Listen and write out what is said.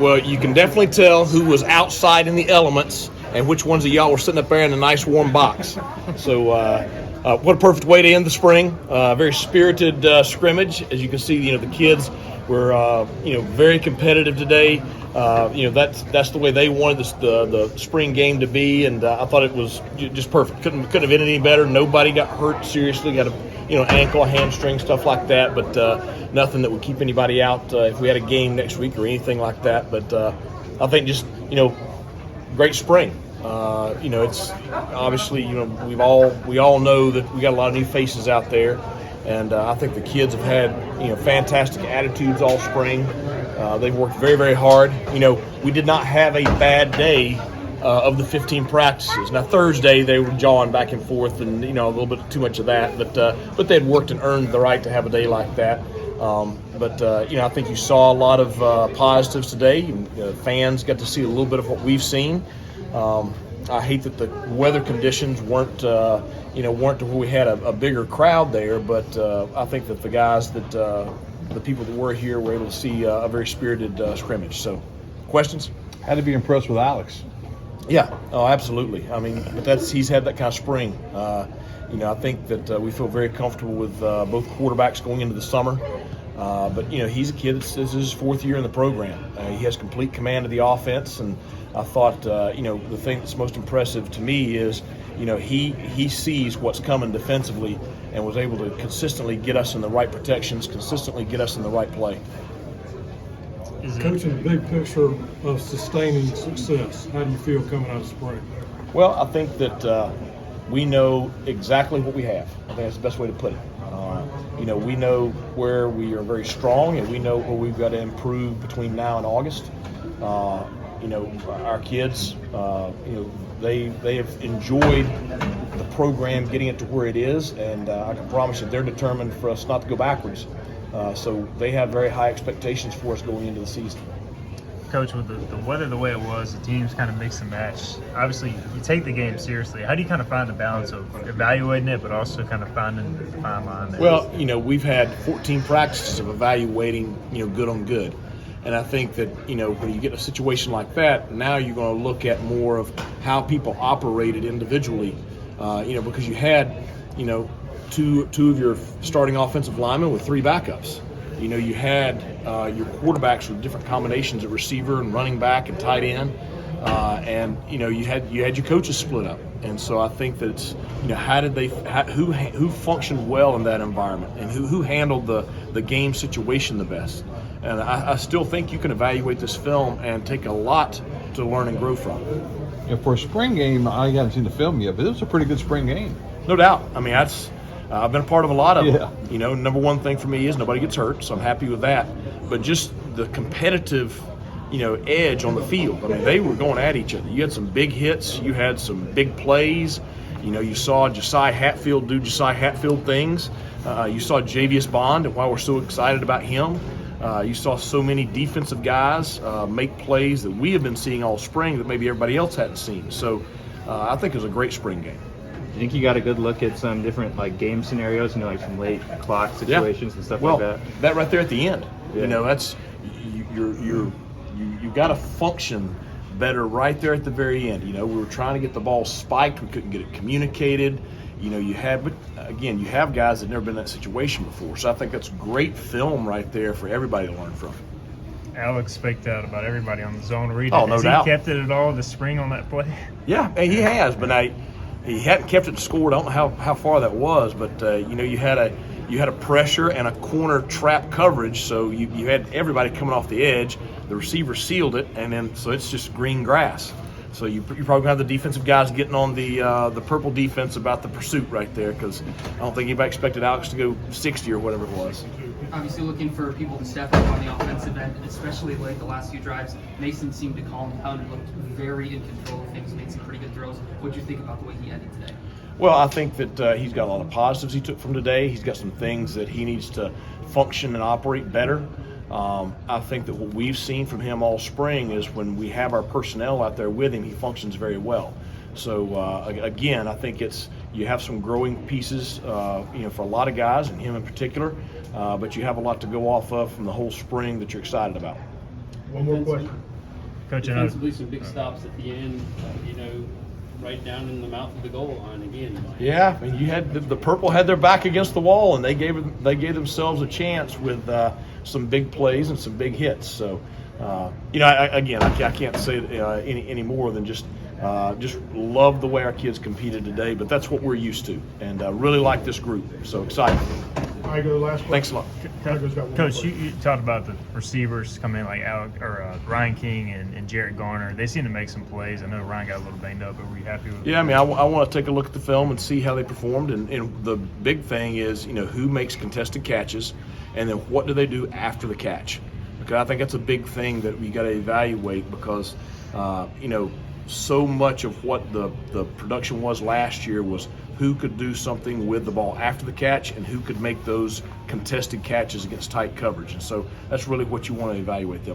Well, you can definitely tell who was outside in the elements and which ones of y'all were sitting up there in a nice warm box. So what a perfect way to end the spring. Very spirited scrimmage. As you can see, the kids were very competitive today. That's the way they wanted the spring game to be, and I thought it was just perfect. Couldn't have ended any better. Nobody got hurt seriously. Got ankle, hamstring, stuff like that, but nothing that would keep anybody out if we had a game next week or anything like that. But I think just great spring. It's obviously we all know that we got a lot of new faces out there, and I think the kids have had fantastic attitudes all spring. They've worked very, very hard. We did not have a bad day of the 15 practices. Now Thursday they were jawing back and forth, and a little bit too much of that. But they had worked and earned the right to have a day like that. I think you saw a lot of positives today. Fans got to see a little bit of what we've seen. I hate that the weather conditions weren't to where we had a bigger crowd there. But I think that the guys the people that were here were able to see a very spirited scrimmage. So, questions? Had to be impressed with Alex. Yeah, oh, absolutely. I mean, but he's had that kind of spring. I think that we feel very comfortable with both quarterbacks going into the summer. But he's a kid this is his fourth year in the program. He has complete command of the offense, and I thought the thing that's most impressive to me is he sees what's coming defensively and was able to consistently get us in the right protections, consistently get us in the right play. Coach, in the big picture of sustaining success, how do you feel coming out of spring? Well, I think that we know exactly what we have. I think that's the best way to put it. We know where we are very strong, and we know where we've got to improve between now and August. Our kids, they have enjoyed the program, getting it to where it is, and I can promise you they're determined for us not to go backwards. So they have very high expectations for us going into the season. Coach, with the weather the way it was, the teams kind of mix and match. Obviously, you take the game seriously. How do you kind of find the balance of evaluating it, but also kind of finding the fine line there? Well, we've had 14 practices of evaluating, good on good. And I think that, when you get a situation like that, now you're going to look at more of how people operated individually, because you had, two of your starting offensive linemen with three backups. You had your quarterbacks with different combinations at receiver and running back and tight end, and you had your coaches split up. And so I think that it's who functioned well in that environment and who handled the game situation the best. And I still think you can evaluate this film and take a lot to learn and grow from. For a spring game, I haven't seen the film yet, but it was a pretty good spring game. No doubt. I mean, I've been a part of a lot of them. Number one thing for me is nobody gets hurt, so I'm happy with that. But just the competitive, edge on the field. I mean, they were going at each other. You had some big hits. You had some big plays. You saw Josiah Hatfield do Josiah Hatfield things. You saw Javius Bond, and while we're so excited about him, you saw so many defensive guys make plays that we have been seeing all spring that maybe everybody else hadn't seen. So I think it was a great spring game. Do you think you got a good look at some different game scenarios, some late clock situations and stuff like that? Well, that right there at the end, Yeah. That's you got to function better right there at the very end. We were trying to get the ball spiked, we couldn't get it communicated. But again, you have guys that never been in that situation before. So I think that's great film right there for everybody to learn from. Alex faked out about everybody on the zone read. Oh, no Has doubt. He kept it at all this spring on that play? Yeah, and he has, but he hadn't kept it scored. I don't know how far that was, but you had a pressure and a corner trap coverage, so you had everybody coming off the edge. The receiver sealed it, and then so it's just green grass. So you probably gonna have the defensive guys getting on the purple defense about the pursuit right there, because I don't think anybody expected Alex to go 60 or whatever it was. Obviously looking for people to step up on the offensive end, especially late the last few drives. Mason seemed to calm down and looked very in control of things, made some pretty good throws. What do you think about the way he ended today? Well, I think that he's got a lot of positives he took from today. He's got some things that he needs to function and operate better. I think that what we've seen from him all spring is when we have our personnel out there with him, he functions very well. So again, I think you have some growing pieces, for a lot of guys, and him in particular. But you have a lot to go off of from the whole spring that you're excited about. One more question. Coach, I know Defensively, some big stops at the end, right down in the mouth of the goal line again. Yeah, I mean, you had the Purple had their back against the wall, and they gave themselves a chance with some big plays and some big hits. So, I can't say any more than just love the way our kids competed today. But that's what we're used to, and really like this group. So excited. I go last question. Thanks a lot. Tiger's got one Coach, more you talked about the receivers coming in like Ryan King and Jarrett Garner. They seem to make some plays. I know Ryan got a little banged up, but were you happy with Yeah, I mean, I want to take a look at the film and see how they performed. And the big thing is, who makes contested catches, and then what do they do after the catch? Because I think that's a big thing that we got to evaluate because, so much of what the production was last year was who could do something with the ball after the catch and who could make those contested catches against tight coverage. And so that's really what you want to evaluate them.